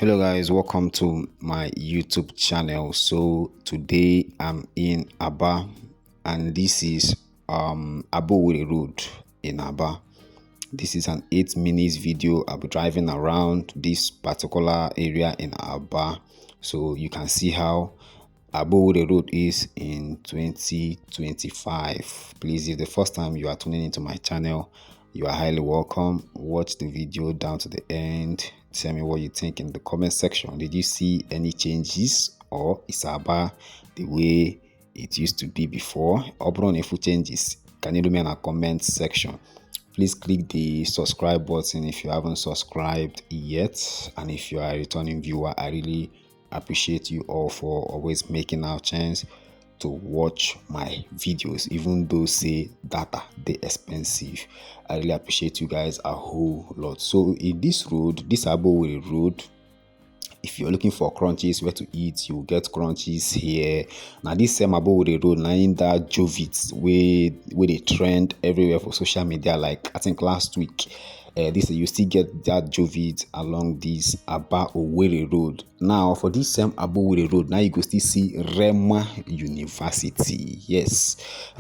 Hello guys, welcome to my YouTube channel. So today I'm in Abia and this is OWERRI Road in Abia. This is an 8 minutes video. I'll be driving around this particular area in Abia, so you can see how OWERRI Road is in 2025. Please, if the first time you are tuning into my channel, you are highly welcome. Watch the video down to the end. Tell me what you think in the comment section. Did you see any changes, or is Abia the way it used to be before? Upon a few changes, can you do me in a comment section? Please click the subscribe button if you haven't subscribed yet, and if you are a returning viewer, I really appreciate you all for always making our chance to watch my videos, even though say data they expensive. I really appreciate you guys a whole lot. So in this road, this OWERRI Road, if you're looking for crunchies where to eat, you get crunchies here. Now this same OWERRI Road, now in that Jovit where they trend everywhere for social media, like I think last week. This you still get that Jovit along this OWERRI Road. Now for this same OWERRI Road, now you go still see Rema University. Yes,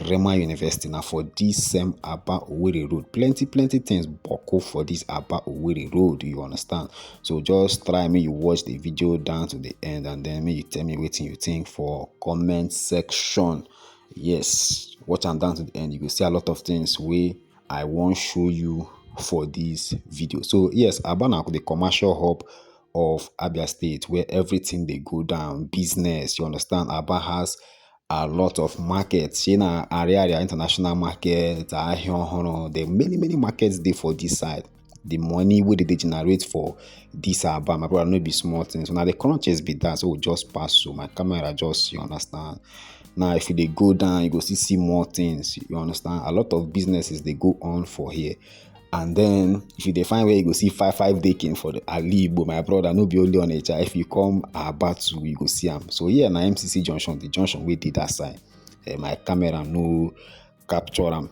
Rema University. Now for this same OWERRI Road, plenty things buckle for this OWERRI Road. You understand? So just try me, you watch the video down to the end, and then you tell me what you think for comment section. Yes, watch and down to the end. You will see a lot of things where I won't show you for this video. So yes, Abia na the commercial hub of Abia State, where everything they go down, business, you understand. Abia has a lot of markets. You know, area international market, there are many markets there for this side. The money where they generate for this Abia, my brother, no be small things. So now the crunches be that, so we'll just pass. So my camera just, you understand. Now if they go down, you go see more things. You understand. A lot of businesses they go on for here. And then if you define where you go see five daking for the Alibo, my brother, no be only on HR. If you come Abatu, you go see them. So here na MCC junction, the junction we did that side. My camera no capture them.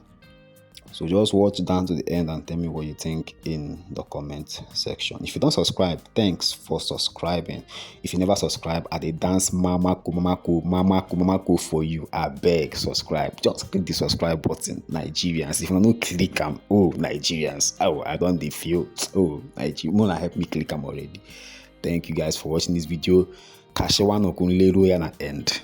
So just watch down to the end and tell me what you think in the comment section. If you don't subscribe, thanks for subscribing. If you never subscribe, I dey dance mama for you. I beg, subscribe. Just click the subscribe button, Nigerians. If you don't click them, oh Nigerians, oh I don't dey feel. Oh Nigeria, Mona help me click them already. Thank you guys for watching this video. Kashewa no kunleru ya na end.